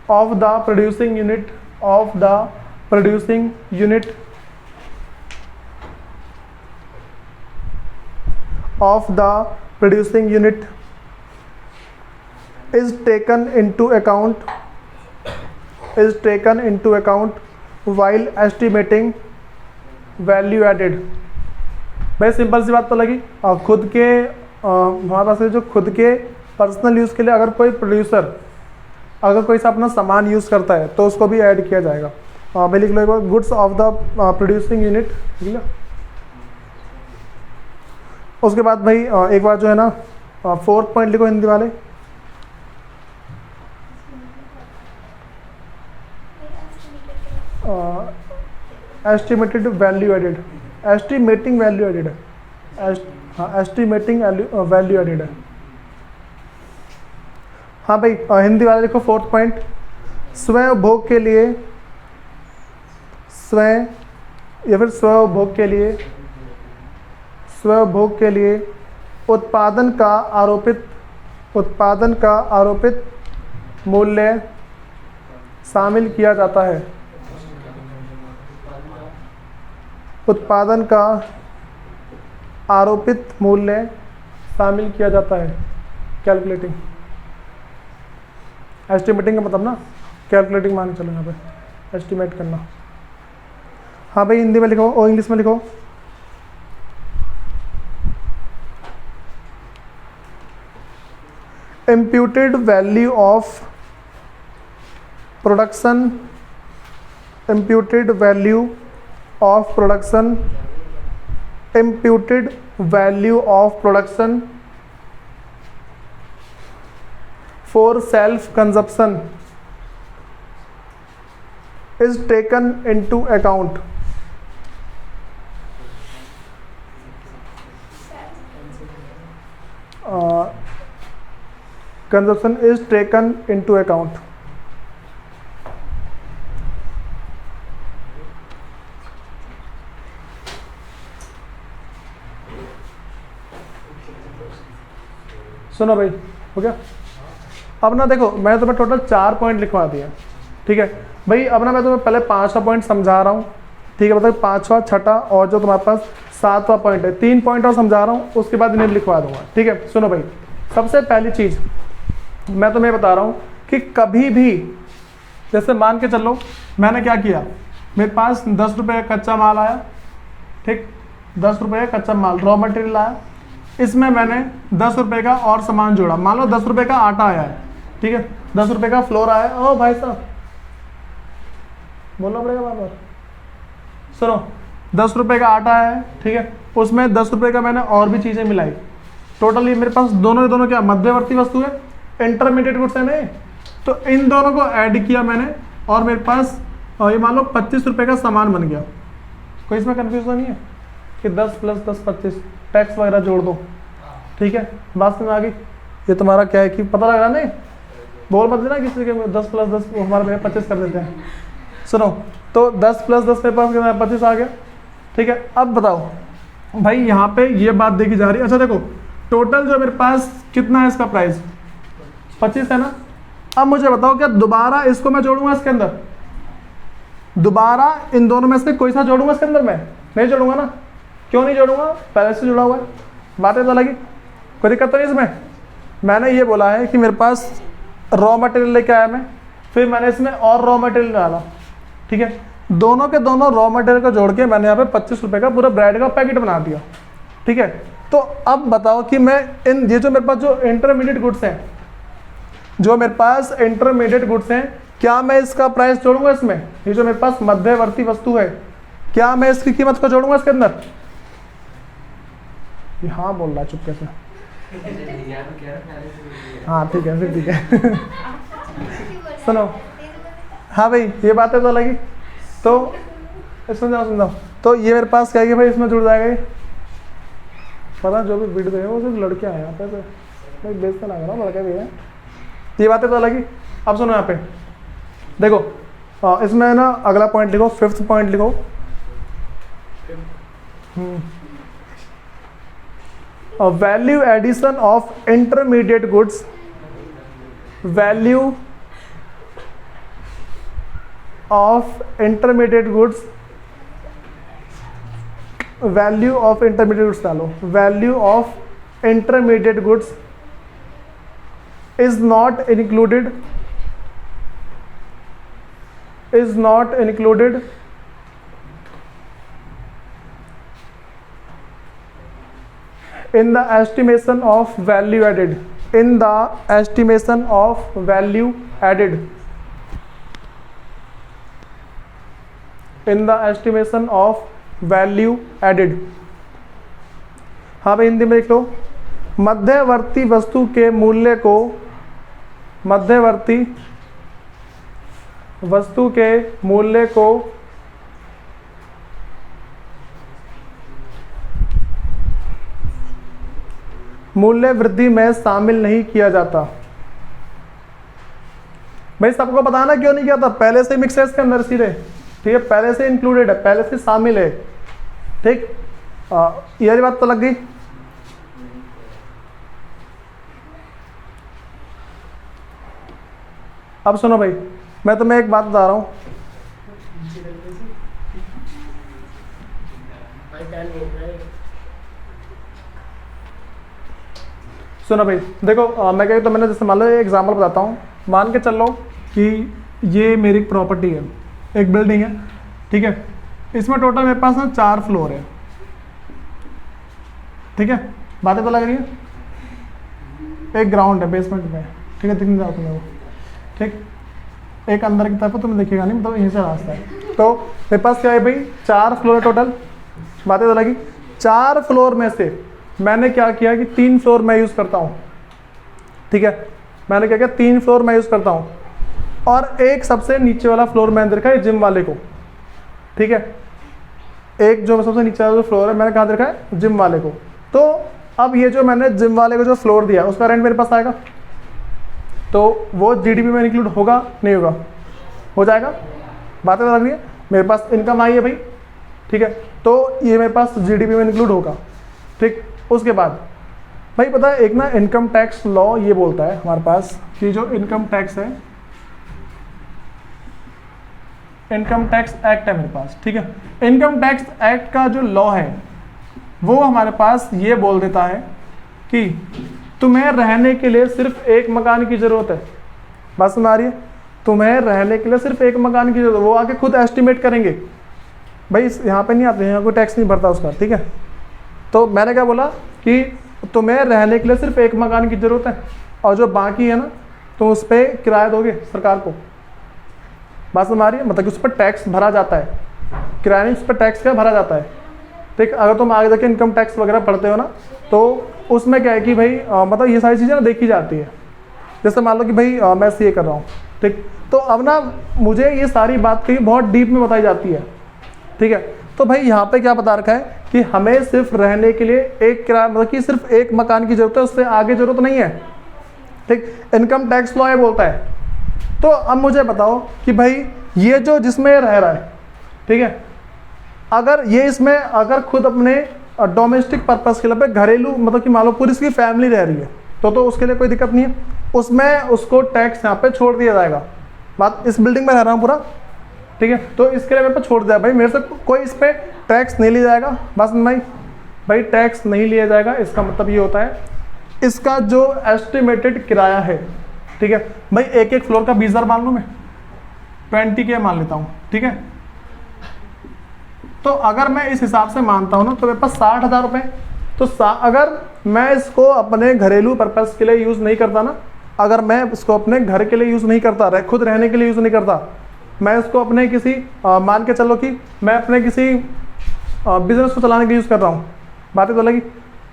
of the producing unit of the producing unit of the producing unit is taken into account while estimating value added। भाई सिंपल सी बात तो लगी। खुद के हमारे पास जो खुद के पर्सनल यूज़ के लिए अगर कोई प्रोड्यूसर अगर कोई सा अपना सामान यूज़ करता है तो उसको भी ऐड किया जाएगा। भाई लिख लो एक बार, goods of the producing unit, ठीक है। उसके बाद भाई एक बार जो है ना फोर्थ पॉइंट लिखो हिंदी वाले। Estimated value added, estimating value added है, हाँ एस्टिमेटिंग वैल्यू एडेड है। हाँ भाई हिंदी वाले देखो फोर्थ पॉइंट, स्वयं उपभोग के लिए, स्वयं या फिर स्व उपभोग के लिए उत्पादन का आरोपित मूल्य शामिल किया जाता है। उत्पादन का आरोपित मूल्य शामिल किया जाता है। कैलकुलेटिंग, एस्टिमेटिंग का मतलब ना कैलकुलेटिंग मान चलो यहाँ पे एस्टिमेट करना। हाँ भाई हिंदी में लिखो और इंग्लिश में लिखो। Imputed value of production, imputed value of production, imputed value of production for self consumption is taken into account. Consumption is taken into account. सुनो भाई, हो गया? अब ना देखो, मैंने तुम्हें टोटल 4 पॉइंट लिखवा दिए, ठीक है भाई। अब ना मैं तुम्हें पहले 5वां पॉइंट समझा रहा हूँ, ठीक है, मतलब 5वां, 6ठा और जो तुम्हारे पास 7वां पॉइंट है, 3 पॉइंट और समझा रहा हूँ, उसके बाद इन्हें लिखवा दूंगा, ठीक है। सुनो भाई, सबसे पहली चीज़ मैं तुम्हें बता रहा हूँ कि कभी भी, जैसे मान के चलो मैंने क्या किया, मेरे पास 10 रुपये का कच्चा माल आया, ठीक, 10 रुपये का कच्चा माल रॉ मटेरियल आया, इसमें मैंने 10 रुपये का और सामान जोड़ा। मान लो 10 रुपये का आटा आया है, ठीक है, 10 रुपये का फ्लोर आया। ओ भाई साहब बोलना पड़ेगा बार बार। सुनो, 10 रुपये का आटा है, ठीक है, उसमें 10 रुपये का मैंने और भी चीज़ें मिलाई। टोटली मेरे पास दोनों के दोनों क्या मध्यवर्ती वस्तु है, इंटरमीडिएट गुड्स है नहीं, तो इन दोनों को ऐड किया मैंने और मेरे पास ये मान लो 25 रुपये का सामान बन गया। कोई इसमें कन्फ्यूजन नहीं है कि 10 + 10 25 टैक्स वगैरह जोड़ दो, ठीक है, बात में आ गई। ये तुम्हारा क्या है कि पता लग रहा नहीं, बोल मत देना किसी के 10 + 10 हमारे में 25 कर देते हैं। सुनो, तो 10 + 10 मेरे पास 25 आ गया, ठीक है। अब बताओ भाई, यहाँ पे ये बात देखी जा रही है। अच्छा देखो, टोटल जो मेरे पास कितना है, इसका प्राइस 25 है ना। अब मुझे बताओ, क्या दोबारा इसको मैं जोड़ूंगा इसके अंदर? दोबारा इन दोनों में से कोई सा जोड़ूंगा इसके अंदर? मैं नहीं जोड़ूंगा ना। क्यों नहीं जोड़ूंगा? पहले से जुड़ा हुआ है, बातें तो लगी, कोई दिक्कत तो नहीं इसमें। मैंने ये बोला है कि मेरे पास रॉ मटेरियल लेके आया मैं, फिर मैंने इसमें और रॉ मटेरियल डाला, ठीक है, दोनों के दोनों रॉ मटेरियल को जोड़ के मैंने यहाँ पे 25 रुपये का पूरा ब्रेड का पैकेट बना दिया, ठीक है। तो अब बताओ कि मैं इन ये जो मेरे पास जो इंटरमीडिएट गुड्स हैं, जो मेरे पास इंटरमीडिएट गुड्स हैं, क्या मैं इसका प्राइस जोड़ूंगा इसमें? ये जो मेरे पास मध्यवर्ती वस्तु है, क्या मैं इसकी कीमत को जोड़ूंगा इसके अंदर? ये हाँ बोल रहा है चुपके से। हाँ ठीक है, फिर ठीक है। सुनो, हाँ भाई ये बातें तो लगी, तो समझाओ समझाओ। तो ये मेरे पास क्या है भाई, इसमें जुड़ जाएगा ये। पता जो भी वीडियो है वो सिर्फ लड़कियाँ हैं यहाँ पे, तो बेचते लग रहा हूँ, लड़के भी हैं। ये बातें तो लगी। अब सुनो यहाँ पे देखो, इसमें ना अगला पॉइंट लिखो, 5th पॉइंट लिखो। Value addition of intermediate goods, value of intermediate goods, value of intermediate goods डालो, value of intermediate goods is not included, is not included in the estimation of value added, in the estimation of value added, in the estimation of value added। हाँ भाई हिंदी में लिख लो, मध्यवर्ती वस्तु के मूल्य को, मध्यवर्ती वस्तु के मूल्य को मूल्य वृद्धि में शामिल नहीं किया जाता। भाई सबको बताना क्यों नहीं किया था, पहले से मिक्स है इसके अंदर सीधे, ठीक है, पहले से इंक्लूडेड है, पहले से शामिल है, ठीक। ये बात तो लग गई। अब सुनो भाई, मैं तुम्हें एक बात बता रहा हूँ, सुनो भाई देखो, मैं कह तो मैंने जैसे मान लो एग्जाम्पल बताता हूँ। मान के चल लो कि ये मेरी प्रॉपर्टी है, एक बिल्डिंग है, ठीक है। इसमें टोटल मेरे पास ना 4 फ्लोर है, ठीक है। बातें तो लग रही है। एक ग्राउंड है बेसमेंट में, ठीक है, दिख नहीं रहा तुम्हें वो, ठीक। एक अंदर की तरफ तुम्हें दिखेगा नहीं, मतलब यहीं से रास्ता है। तो मेरे पास क्या है भाई, 4 फ्लोर है टोटल। बातें तो लगी। 4 फ्लोर में से मैंने क्या किया कि 3 फ्लोर मैं यूज़ करता हूँ, ठीक है। मैंने क्या किया, 3 फ्लोर मैं यूज़ करता हूँ, और एक सबसे नीचे वाला फ्लोर मैंने देखा है जिम वाले को, ठीक है। एक जो सबसे नीचे वाला जो फ्लोर है मैंने कहाँ देखा है, जिम वाले को। तो अब ये जो मैंने जिम वाले को जो फ्लोर दिया उसका रेंट मेरे पास आएगा, तो वो जीडीपी में इंक्लूड होगा नहीं होगा, हो जाएगा। बातें लग रही है। मेरे पास इनकम आई है भाई, ठीक है, तो ये मेरे पास जीडीपी में इंक्लूड होगा, ठीक। उसके बाद भाई पता है एक ना इनकम टैक्स लॉ ये बोलता है हमारे पास कि जो इनकम टैक्स है, इनकम टैक्स एक्ट है मेरे पास, ठीक है। इनकम टैक्स एक्ट का जो लॉ है वो हमारे पास ये बोल देता है कि तुम्हें रहने के लिए सिर्फ एक मकान की ज़रूरत है। बात सुन आ रही है? तुम्हें रहने के लिए सिर्फ एक मकान की ज़रूरत है। वो आके खुद एस्टिमेट करेंगे भाई, यहाँ पे नहीं आते हैं, यहाँ कोई टैक्स नहीं भरता उसका, ठीक है। तो मैंने क्या बोला कि तुम्हें रहने के लिए सिर्फ एक मकान की ज़रूरत है, और जो बाकी है ना तो उस पर किराया दोगे सरकार को। बात समझ आ रही है? मतलब कि उस पर टैक्स भरा जाता है, किराया नहीं, उस पर टैक्स क्या भरा जाता है, ठीक। अगर तुम आगे जाके इनकम टैक्स वगैरह पढ़ते हो ना तो उसमें क्या है कि भाई मतलब ये सारी चीज़ें ना देखी जाती है। जैसे मान लो कि भाई मैं सीए कर रहा हूँ, ठीक। तो अब ना मुझे ये सारी बात कहीं बहुत डीप में बताई जाती है, ठीक है। तो भाई यहाँ पे क्या बता रखा है कि हमें सिर्फ रहने के लिए एक किराया, मतलब कि सिर्फ एक मकान की ज़रूरत है, उससे आगे ज़रूरत नहीं है, ठीक। इनकम टैक्स लॉ ये बोलता है। तो अब मुझे बताओ कि भाई ये जो जिसमें रह रहा है, ठीक है, अगर ये इसमें अगर खुद अपने डोमेस्टिक पर्पस के लिए, घरेलू मतलब कि मान लो पूरी इसकी फैमिली रह रही है, तो उसके लिए कोई दिक्कत नहीं है, उसमें उसको टैक्स यहाँ पे छोड़ दिया जाएगा। बात, इस बिल्डिंग में रह रहा हूँ पूरा, ठीक है, तो इसके लिए मेरे पे छोड़ दिया भाई, मेरे से कोई इस पर टैक्स नहीं लिया जाएगा। बस भाई टैक्स नहीं लिया जाएगा, इसका मतलब ये होता है इसका जो एस्टिमेटेड किराया है, ठीक है भाई, एक फ्लोर का 20,000 मान लूँ मैं, 20K मान लेता हूँ, ठीक है। तो अगर मैं इस हिसाब से मानता हूँ ना तो मेरे पास 60,000 रुपये। तो अगर मैं इसको अपने घरेलू पर्पस के लिए यूज़ नहीं करता ना, अगर मैं इसको अपने घर के लिए यूज़ नहीं करता, खुद रहने के लिए यूज़ नहीं करता, मैं इसको अपने किसी मान के चलो कि मैं अपने किसी बिजनेस को चलाने के लिए यूज़ कर रहा हूँ। बातें तो लगी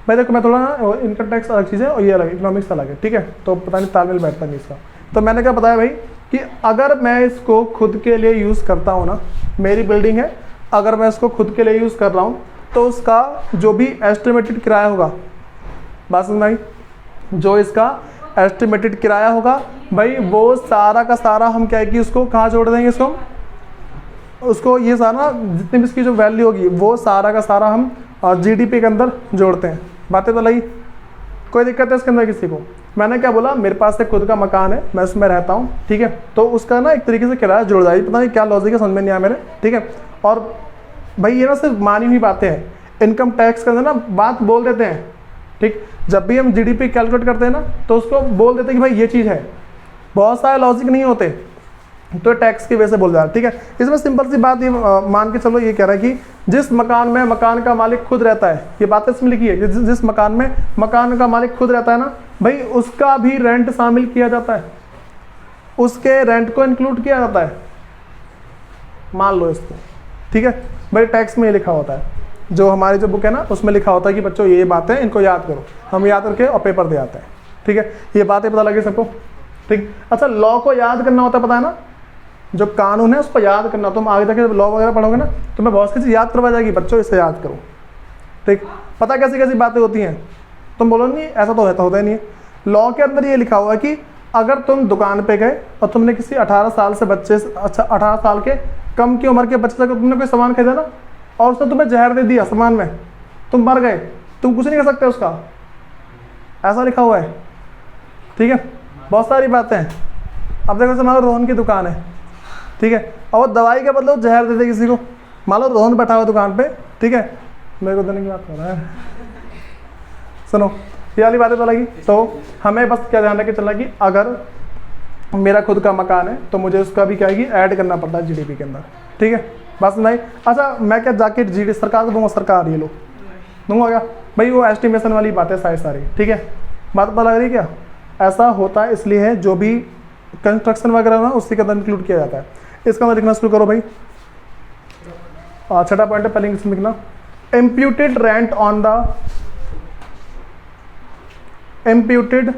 भाई। देखो मैं थोड़ा ना इनकम टैक्स अलग चीज़ है और ये अलग, इकोनॉमिक्स अलग है, ठीक है, तो पता नहीं तालमेल बैठता नहीं इसका। तो मैंने क्या बताया भाई कि अगर मैं इसको खुद के लिए यूज़ करता हूँ ना, मेरी बिल्डिंग है, अगर मैं इसको खुद के लिए यूज़ कर रहा हूँ तो उसका जो भी एस्टिमेटेड किराया होगा, बात समझ आई, जो इसका एस्टिमेटेड किराया होगा भाई वो सारा का सारा हम क्या है कि उसको कहाँ जोड़ देंगे, इसको उसको ये सारा जितनी भी इसकी जो वैल्यू होगी वो सारा का सारा हम जीडीपी के अंदर जोड़ते हैं। बातें तो लगी, कोई दिक्कत है इसके अंदर किसी को? मैंने क्या बोला, मेरे पास एक खुद का मकान है, मैं उसमें रहता हूँ, ठीक है, तो उसका ना एक तरीके से किराया जुड़ जाएगी। पता नहीं क्या लॉजिक है, समझ में नहीं आया मेरे, ठीक है। और भाई ये ना सिर्फ मानी हुई बातें हैं, इनकम टैक्स के अंदर ना बात बोल देते हैं, ठीक। जब भी हम जीडीपी कैलकुलेट करते हैं ना तो उसको बोल देते हैं कि भाई ये चीज़ है, बहुत सारे लॉजिक नहीं होते, तो टैक्स की वजह से बोल रहा है, ठीक है। इसमें सिंपल सी बात ये मान के चलो, ये कह रहा है कि जिस मकान में मकान का मालिक खुद रहता है, ये बात इसमें लिखी है कि जिस मकान में मकान का मालिक खुद रहता है ना भाई, उसका भी रेंट शामिल किया जाता है, उसके रेंट को इंक्लूड किया जाता है, मान लो इसको, ठीक है भाई। टैक्स में ये लिखा होता है, जो हमारी जो बुक है ना उसमें लिखा होता है कि बच्चों ये बातें इनको याद करो, हम याद करके और पेपर दे आते हैं, ठीक है। ये बातें पता लगे सबको, ठीक। अच्छा, लॉ को याद करना होता है, पता है ना, जो कानून है उसको याद करना। तुम आगे जाके लॉ वगैरह पढ़ोगे ना तो मैं बहुत सी चीज़ याद करवा जाएगी, बच्चों इसे याद करो, ठीक। पता कैसी कैसी बातें होती हैं, तुम बोलो नहीं ऐसा तो होता ही नहीं है। लॉ के अंदर ये लिखा हुआ है कि अगर तुम दुकान पे गए और तुमने किसी 18 साल से बच्चे, अच्छा 18 साल के कम की उम्र के बच्चे से तुमने कोई सामान खरीदा ना और उसने तुम्हें जहर दे दिया सामान में, तुम मर गए, तुम कुछ नहीं कर सकते उसका, ऐसा लिखा हुआ है, ठीक है। बहुत सारी बातें हैं। अब देखो मान लो रोहन की दुकान है, ठीक है, और दवाई के बदले जहर दे दे किसी को, मान लो रोहन बैठा हुआ दुकान पे, ठीक है, मेरे को देने की बात कर रहा है, सुनो, ये वाली बातें तो लगी। तो हमें बस क्या ध्यान रख के चलना कि अगर मेरा खुद का मकान है तो मुझे उसका भी क्या है कि ऐड करना पड़ता है जीडीपी के अंदर, ठीक है। बस नहीं, अच्छा मैं क्या जाके जीडी सरकार को दूंगा, सरकार ये लो दूंगा क्या भाई, वो एस्टिमेशन वाली बातें सारी, ठीक है। बात पता लग रही है क्या? ऐसा होता है इसलिए है, जो भी कंस्ट्रक्शन वगैरह ना उसी के अंदर इंक्लूड किया जाता है। इसका अंदर लिखना शुरू करो भाई। छठा पॉइंट है, पहले इंग्लिश में लिखना, imputed rent on the imputed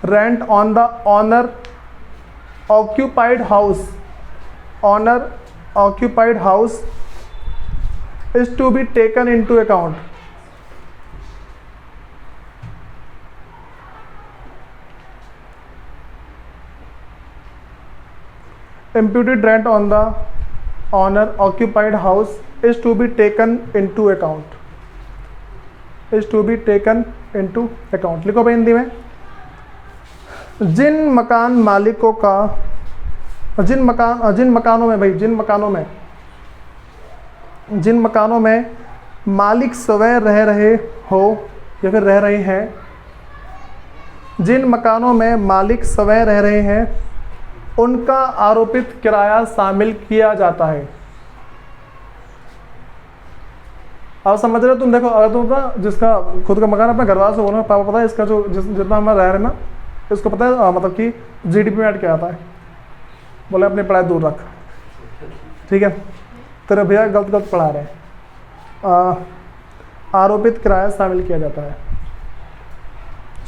rent on the owner occupied house is to be taken into account. Imputed rent on the owner occupied house is to be taken into account. Is to be taken into account. लिखो भाई हिंदी में, जिन मकान मालिकों का, जिन मकानों में मालिक स्वयं रह रहे हो या फिर रह रहे हैं, जिन मकानों में मालिक स्वयं रह रहे हैं उनका आरोपित किराया शामिल किया जाता है। अब समझ रहे हो तुम? देखो अगर तुम ना जिसका खुद का मकान अपने घरवालों से बोलो, पापा पता है इसका जो जितना हम रह रहे हैं ना, इसको पता है मतलब कि जीडीपी में ऐड क्या आता है, बोले अपनी पढ़ाई दूर रख, ठीक है, तेरे भैया गलत पढ़ा रहे हैं, आरोपित किराया शामिल किया जाता है।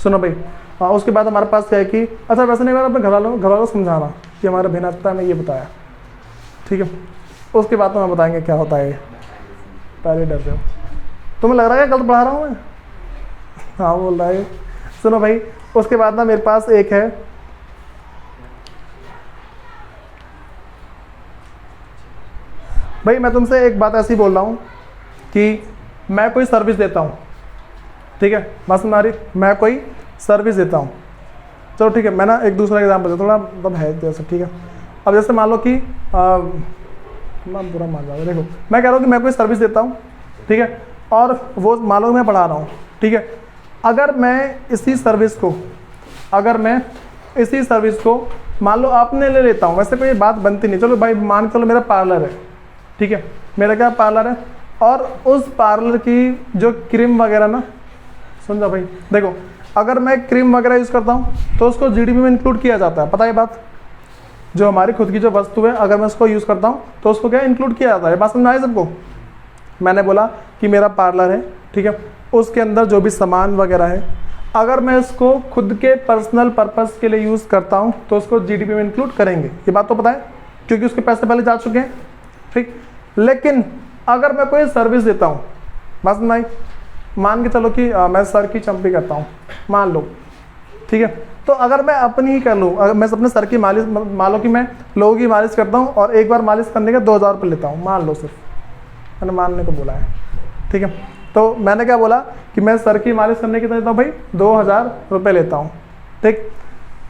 सुनो भाई, उसके बाद हमारे पास क्या है कि अच्छा वैसे नहीं, अपने घरवालों को समझाना कि हमारे भिन्नता में ये बताया, ठीक है। उसके बाद तो हम बताएंगे क्या होता है, पहले डर जाओ। तुम्हें लग रहा है गलत पढ़ा रहा हूँ मैं? हाँ बोल रहा है। सुनो भाई, उसके बाद ना मेरे पास एक है, भाई मैं तुमसे एक बात ऐसी बोल रहा हूँ कि मैं कोई सर्विस देता हूँ, ठीक है, बस हमारी मैं कोई सर्विस देता हूँ, चलो ठीक है। मैं ना एक दूसरा एग्जाम्पल देता, थोड़ा मतलब है जैसे, ठीक है। अब जैसे मान लो कि मैं बुरा मान जाऊँगा, देखो मैं कह रहा हूँ कि मैं कोई सर्विस देता हूँ, ठीक है, और वो मान लो मैं पढ़ा रहा हूँ, ठीक है। अगर मैं इसी सर्विस को मान लो आपने ले लेता हूँ, वैसे कोई बात बनती नहीं, चलो भाई मान चलो मेरा पार्लर है, ठीक है, मेरा क्या पार्लर है, और उस पार्लर की जो क्रीम वगैरह ना, सुन जाओ भाई, देखो अगर मैं क्रीम वगैरह यूज़ करता हूँ तो उसको जीडीपी में इंक्लूड किया जाता है, पता है बात? जो हमारी खुद की जो वस्तु है अगर मैं उसको यूज़ करता हूँ तो उसको क्या इंक्लूड किया जाता है। बात समझ आई सबको? मैंने बोला कि मेरा पार्लर है, ठीक है, उसके अंदर जो भी सामान वगैरह है, अगर मैं इसको खुद के पर्सनल पर्पस के लिए यूज़ करता हूँ तो उसको जीडीपी में इंक्लूड करेंगे, ये बात तो पता है, क्योंकि उसके पैसे पहले जा चुके हैं, ठीक। लेकिन अगर मैं कोई सर्विस देता हूँ, बस नहीं, मान के चलो कि मैं सर की चंपी करता हूँ, मान लो, ठीक है, तो अगर मैं अपनी ही कर लूँ, अगर मैं अपने सर की मालिश, मान लो कि मैं लोगों की मालिश करता हूँ और एक बार मालिश करने के 2000 रुपये लेता हूँ, मान लो, सिर्फ मैंने मानने को बोला है, ठीक है। तो मैंने क्या बोला कि मैं सर की मालिश करने की देता हूँ भाई 2000 रुपये लेता हूँ, ठीक।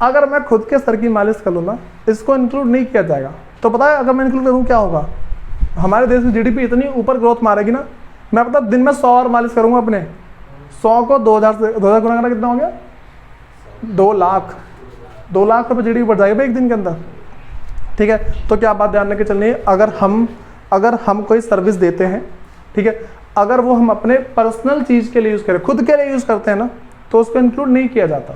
अगर मैं खुद के सर की मालिश कर लूँ ना, इसको इंक्लूड नहीं किया जाएगा। तो पता है अगर मैं इंक्लूड करूँ क्या होगा? हमारे देश में जीडीपी इतनी ऊपर ग्रोथ मारेगी ना, मैं पता दिन में 100 और मालिश करूँगा अपने, 100 को 2000 से 2000 गुना करना कितना हो गया? 2 लाख रुपये जीडीपी बढ़ जाएगी भाई एक दिन के अंदर, ठीक है। तो क्या बात ध्यान रख के चलनी है, अगर हम कोई सर्विस देते हैं, ठीक है, अगर वो हम अपने पर्सनल चीज़ के लिए यूज़ करें, खुद के लिए यूज़ करते हैं ना, तो उसको इंक्लूड नहीं किया जाता,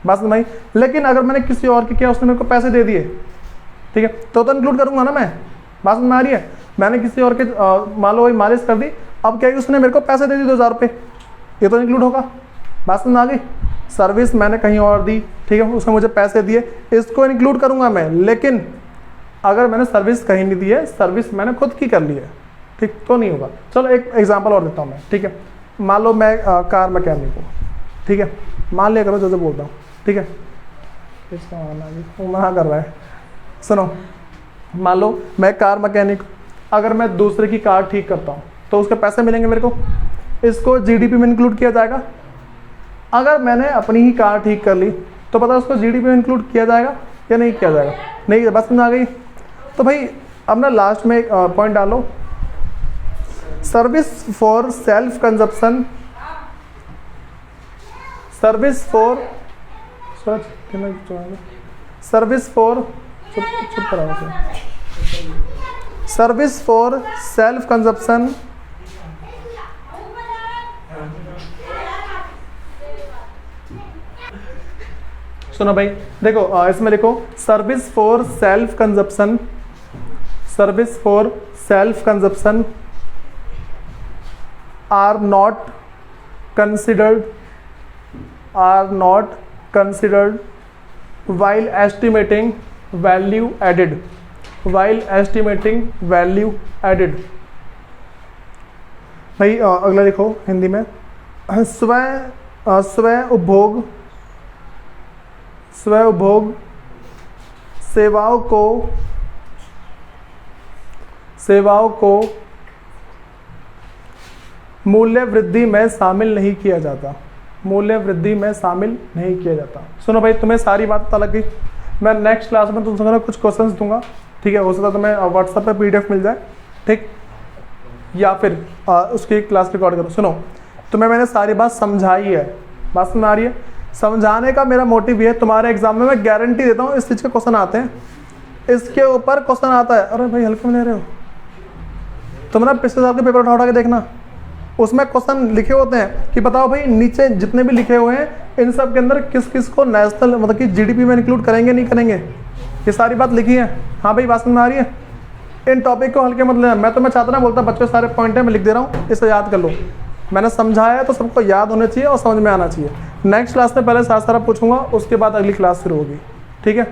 बस नहीं। लेकिन अगर मैंने किसी और के किया, उसने मेरे को पैसे दे दिए, ठीक है, तो इंक्लूड करूँगा ना मैं, बात में आ रही है। मैंने किसी और के मान लो वही मालिश कर दी, अब क्या है उसने मेरे को पैसे दे दिए 2000 रुपये, ये तो इंक्लूड होगा, बात में आ गई। सर्विस मैंने कहीं और दी, ठीक है, उसने मुझे पैसे दिए, इसको इंक्लूड करूँगा मैं। लेकिन अगर मैंने सर्विस कहीं नहीं दी है, सर्विस मैंने खुद की कर ली है, ठीक, तो नहीं होगा। चलो एक एग्जांपल और देता हूँ मैं, ठीक है। मान लो मैं कार मैकेनिक हूँ, ठीक है, मान लिया करो जो बोलता हूँ, ठीक है, वो मना कर रहा है, सुनो। मान लो मैं कार मैकेनिक, अगर मैं दूसरे की कार ठीक करता हूँ तो उसके पैसे मिलेंगे मेरे को, इसको जीडीपी में इंक्लूड किया जाएगा। अगर मैंने अपनी ही कार ठीक कर ली तो पता उसको जीडीपी में इंक्लूड किया जाएगा या नहीं किया जाएगा? नहीं, बस में आ गई। तो भाई अब ना लास्ट में एक पॉइंट डालो, service for self consumption service for service for चुप कराओ, सर्विस फॉर सेल्फ कंजप्शन सुनो भाई, देखो इसमें लिखो service for self consumption, service for self consumption are not considered while estimating value added, while estimating value added। भाई अगला लिखो हिंदी में, स्व उपभोग सेवाओं को मूल्य वृद्धि में शामिल नहीं किया जाता, मूल्य वृद्धि में शामिल नहीं किया जाता। सुनो भाई, तुम्हें सारी बात पता लग गई। मैं नेक्स्ट क्लास में तुमसे कुछ क्वेश्चंस दूंगा, ठीक है, हो सकता है तुम्हें व्हाट्सएप पे PDF मिल जाए, ठीक, या फिर उसकी क्लास रिकॉर्ड करो। सुनो, तुम्हें मैंने सारी बात समझाई है, बात समझ आ रही है? समझाने का मेरा मोटिव ये, तुम्हारे एग्जाम में मैं गारंटी देता हूँ इस चीज़ के क्वेश्चन आते हैं, इसके ऊपर क्वेश्चन आता है। अरे भाई हल्के में ले रहे हो तुम ना, पिछले साल के पेपर उठा के देखना, उसमें क्वेश्चन लिखे होते हैं कि बताओ भाई नीचे जितने भी लिखे हुए हैं इन सब के अंदर किस किस को नेशनल मतलब कि GDP में इंक्लूड करेंगे नहीं करेंगे, ये सारी बात लिखी है। हाँ भाई बात समझ में आ रही है? इन टॉपिक को हल्के मत लेना। मैं चाहता ना बोलता बच्चों सारे पॉइंट है मैं लिख दे रहा हूँ, इसे याद कर लो। मैंने समझाया है तो सबको याद होना चाहिए और समझ में आना चाहिए। नेक्स्ट क्लास में पहले सारा पूछूंगा, उसके बाद अगली क्लास शुरू होगी, ठीक है।